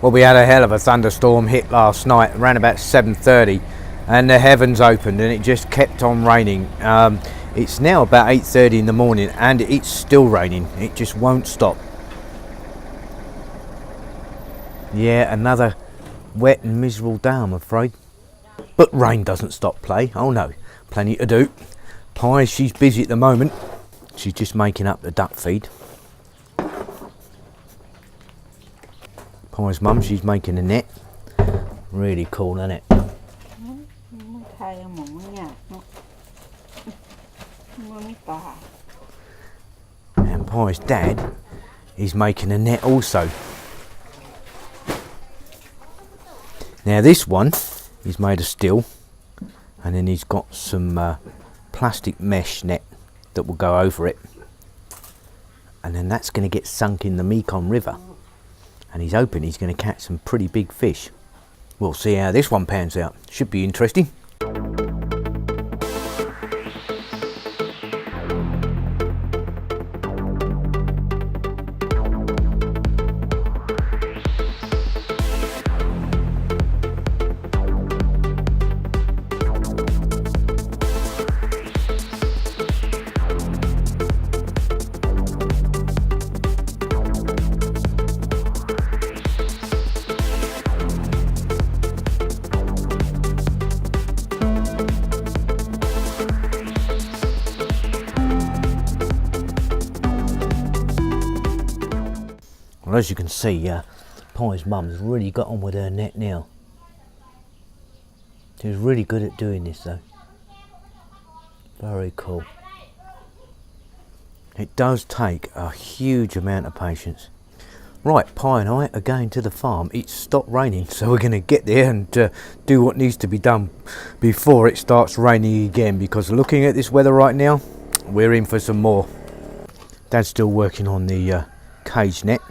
Well, we had a hell of a thunderstorm hit last night around about 7:30, and the heavens opened and it just kept on raining. It's now about 8:30 in the morning and it's still raining. It just won't stop. Yeah, another wet and miserable day, I'm afraid. But rain doesn't stop play. Oh no, plenty to do. Pie, she's busy at the moment. She's just making up the duck feed. Pie's mum, she's making a net. Really cool, isn't it? And Pie's dad is making a net also. Now this one is made of steel, and then he's got some plastic mesh net that will go over it, and then that's going to get sunk in the Mekong River. And he's hoping he's going to catch some pretty big fish. We'll see how this one pans out. Should be interesting. Well, as you can see, Pie's mum's really got on with her net now. She's really good at doing this though. Very cool. It does take a huge amount of patience. Right, Pie and I are going to the farm. It's stopped raining, so we're going to get there and do what needs to be done before it starts raining again, because looking at this weather right now, we're in for some more. Dad's still working on the cage net.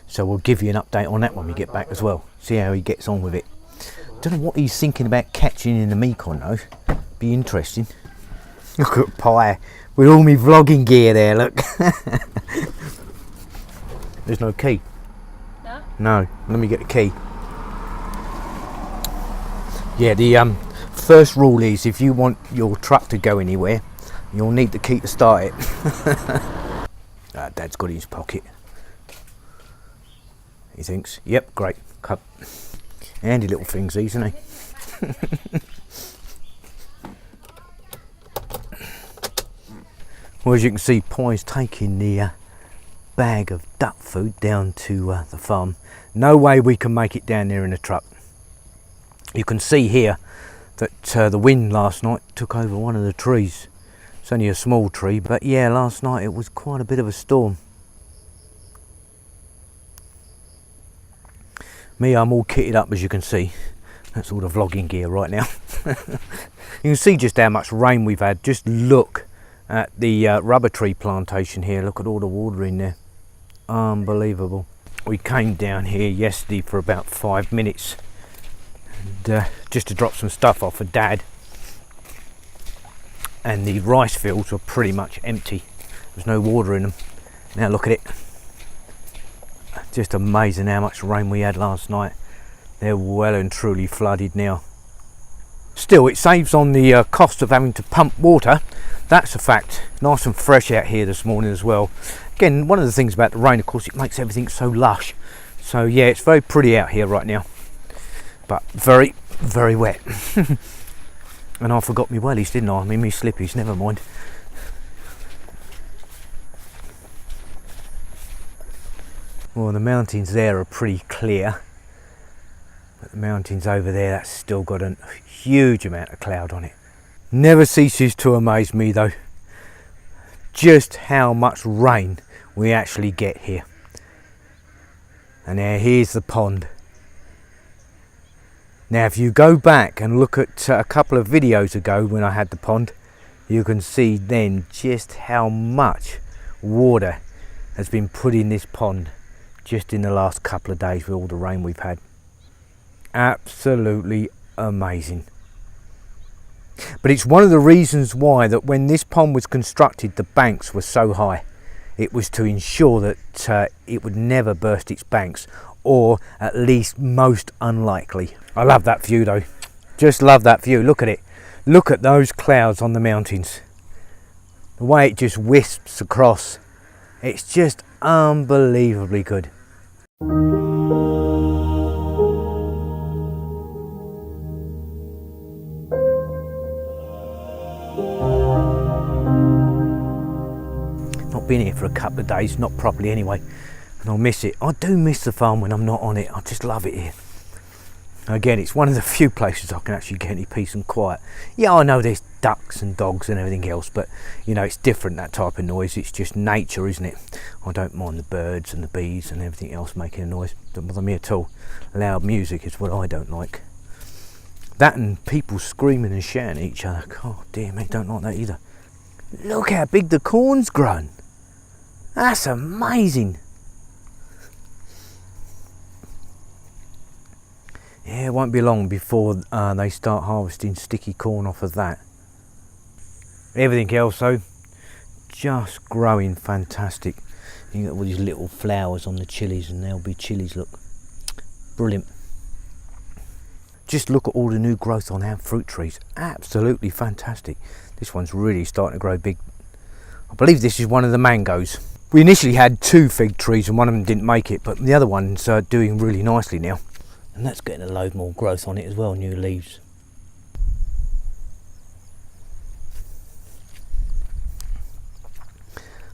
So we'll give you an update on that when we get back as well. See how he gets on with it. Don't know what he's thinking about catching in the Mekong though. Be interesting. Look at Pie with all my vlogging gear there, look. There's no key. No? No, let me get the key. Yeah, the first rule is if you want your truck to go anywhere, you'll need the key to start it. Dad's got it in his pocket. He thinks, yep, great, cup. Handy little things these, isn't he? Well, as you can see, Pie's taking the bag of duck food down to the farm. No way we can make it down there in a truck. You can see here that the wind last night took over one of the trees. It's only a small tree, but yeah, last night it was quite a bit of a storm. Me, I'm all kitted up, as you can see. That's all the vlogging gear right now. You can see just how much rain we've had. Just look at the rubber tree plantation here. Look at all the water in there. Unbelievable. We came down here yesterday for about 5 minutes, and, just to drop some stuff off for Dad. And the rice fields were pretty much empty. There's no water in them. Now look at it. Just amazing how much rain we had last night. They're well and truly flooded now. Still, it saves on the cost of having to pump water. That's a fact. Nice and fresh out here this morning as well. Again, one of the things about the rain, of course, it makes everything so lush. So yeah, it's very pretty out here right now, but very, very wet. And I forgot me wellies, didn't I? I mean, me slippies, never mind. Well, the mountains there are pretty clear, but the mountains over there, that's still got a huge amount of cloud on it. Never ceases to amaze me though, just how much rain we actually get here. And now here's the pond. Now if you go back and look at a couple of videos ago when I had the pond, you can see then just how much water has been put in this pond just in the last couple of days with all the rain we've had. Absolutely amazing. But it's one of the reasons why that when this pond was constructed, the banks were so high. It was to ensure that it would never burst its banks, or at least most unlikely. I love that view though. Just love that view. Look at it. Look at those clouds on the mountains. The way it just wisps across. It's just unbelievably good. Not been here for a couple of days, not properly anyway, and I'll miss it. I do miss the farm when I'm not on it. I just love it here. Again, it's one of the few places I can actually get any peace and quiet. Yeah, I know there's ducks and dogs and everything else, but you know, it's different, that type of noise. It's just nature, isn't it? I don't mind the birds and the bees and everything else making a noise. Don't bother me at all. Loud music is what I don't like. That and people screaming and shouting at each other. God dear me, don't like that either. Look how big the corn's grown. That's amazing. Yeah, it won't be long before they start harvesting sticky corn off of that. Everything else though, just growing fantastic. You got all these little flowers on the chilies, and there'll be chilies, look. Brilliant. Just look at all the new growth on our fruit trees. Absolutely fantastic. This one's really starting to grow big. I believe this is one of the mangoes. We initially had 2 fig trees and one of them didn't make it, but the other one's doing really nicely now. And that's getting a load more growth on it as well, new leaves.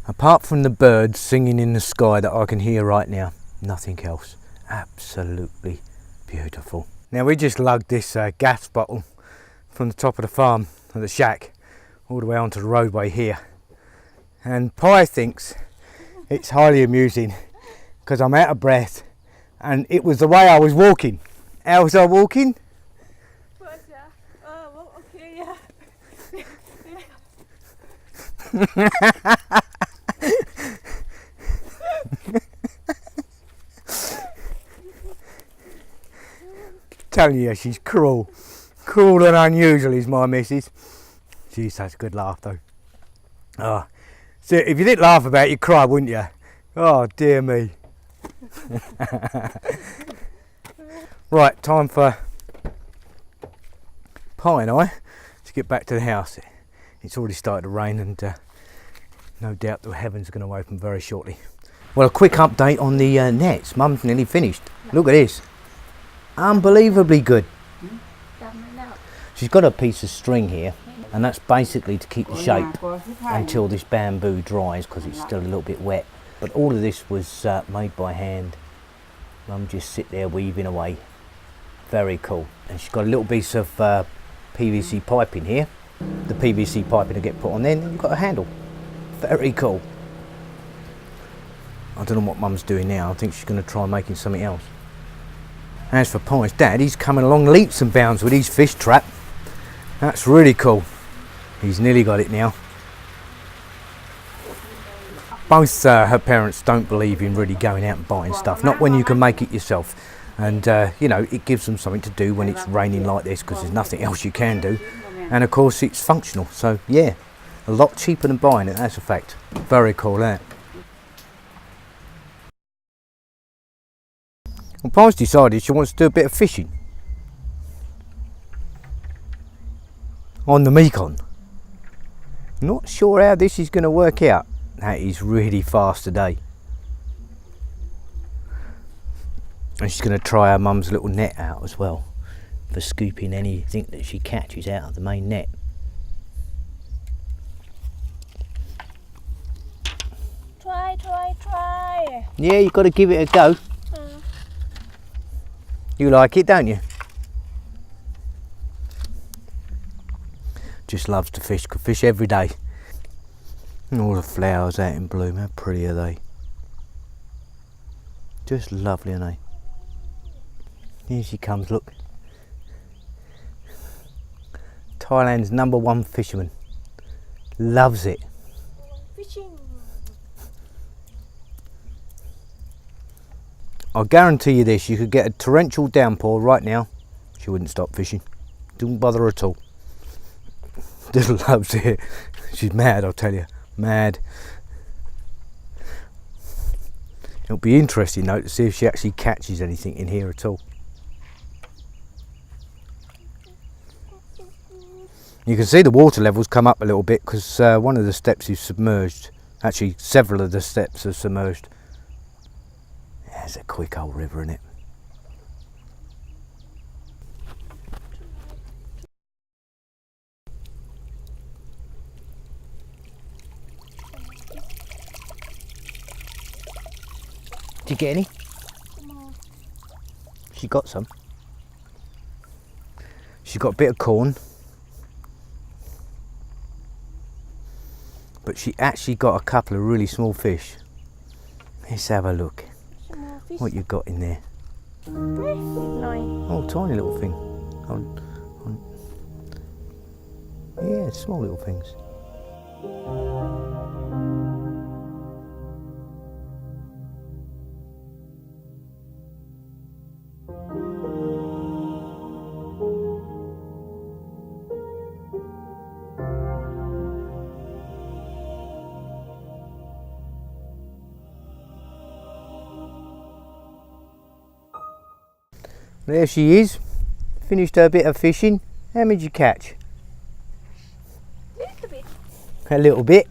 Apart from the birds singing in the sky that I can hear right now, nothing else. Absolutely beautiful. Now we just lugged this gas bottle from the top of the farm, of the shack, all the way onto the roadway here. And Pi thinks it's highly amusing because I'm out of breath. And it was the way I was walking. How was I walking? Okay, Telling you, she's cruel. Cruel and unusual is my missus. She's such a good laugh though. Oh, so if you didn't laugh about it, you'd cry, wouldn't you? Oh dear me. Right, time for Pi and I to get back to the house. It's already started to rain, and no doubt the heavens are going to open very shortly. Well, a quick update on the nets. Mum's nearly finished. Look at this. Unbelievably good. She's got a piece of string here, and that's basically to keep the shape until this bamboo dries, because it's still a little bit wet. But all of this was made by hand. Mum just sit there weaving away. Very cool. And she's got a little piece of PVC pipe in here. The PVC piping will get put on there, and then you've got a handle. Very cool. I don't know what Mum's doing now. I think she's going to try making something else. As for Pi's dad, he's coming along leaps and bounds with his fish trap. That's really cool. He's nearly got it now. Both her parents don't believe in really going out and buying stuff, not when you can make it yourself. And you know, it gives them something to do when it's raining like this, because there's nothing else you can do. And of course it's functional, so yeah, a lot cheaper than buying it, that's a fact. Very cool, that. Well, Pi's decided she wants to do a bit of fishing on the Mekong. Not sure how this is going to work out. That is really fast today. And she's going to try her mum's little net out as well, for scooping anything that she catches out of the main net. Try. Yeah, you've got to give it a go. You like it, don't you? Just loves to fish. Could fish every day. And all the flowers out in bloom. How pretty are they? Just lovely, aren't they? Here she comes, look. Thailand's #1 fisherman. Loves it. Fishing. I guarantee you this, you could get a torrential downpour right now, she wouldn't stop fishing. Don't bother at all. Just loves it. She's mad, I'll tell you. Mad. It'll be interesting though to see if she actually catches anything in here at all. You can see the water levels come up a little bit because one of the steps is submerged. Actually, several of the steps are submerged. Yeah, it's a quick old river, isn't it? Did you get any? She got some. She got a bit of corn. But she actually got a couple of really small fish. Let's have a look. What you got in there? Oh, tiny little thing. Yeah, small little things. There she is, finished her bit of fishing. How many did you catch? A little bit.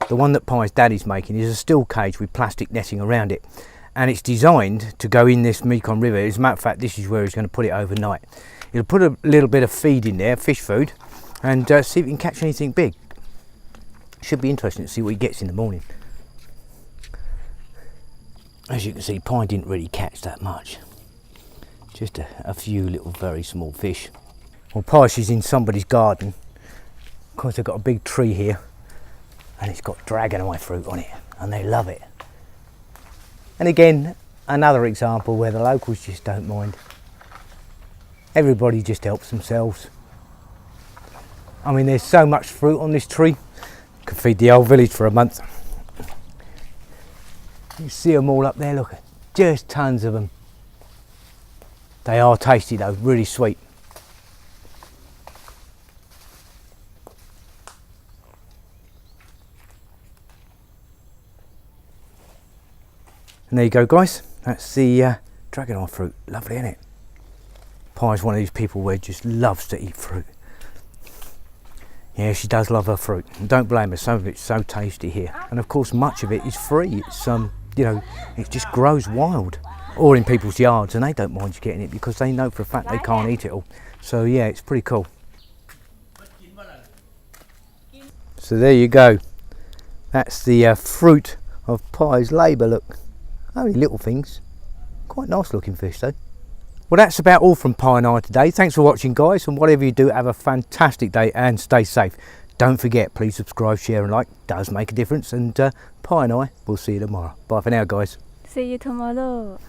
The one that Pie's daddy's making is a still cage with plastic netting around it, and it's designed to go in this Mekong River. As a matter of fact, this is where he's going to put it overnight. He'll put a little bit of feed in there, fish food, and see if he can catch anything big. Should be interesting to see what he gets in the morning. As you can see, Pie didn't really catch that much. Just a few little very small fish. Well, Pie, she's in somebody's garden. Of course, they've got a big tree here and it's got dragon eye fruit on it and they love it. And again, another example where the locals just don't mind. Everybody just helps themselves. I mean, there's so much fruit on this tree. Could feed the whole village for a month. You see them all up there, look, just tons of them. They are tasty though, really sweet. And there you go guys, that's the dragon eye fruit. Lovely, isn't it? Pie's one of these people where just loves to eat fruit. Yeah, she does love her fruit. And don't blame her, some of it's so tasty here. And of course much of it is free. It's you know, it just grows wild. Or in people's yards, and they don't mind you getting it because they know for a fact they can't eat it all. So yeah, it's pretty cool. So there you go. That's the fruit of Pie's labour, look. Only little things. Quite nice looking fish though. Well, that's about all from Pie and I today. Thanks for watching guys, and whatever you do, have a fantastic day and stay safe. Don't forget, please subscribe, share and like. Does make a difference. And Pie and I will see you tomorrow. Bye for now guys. See you tomorrow.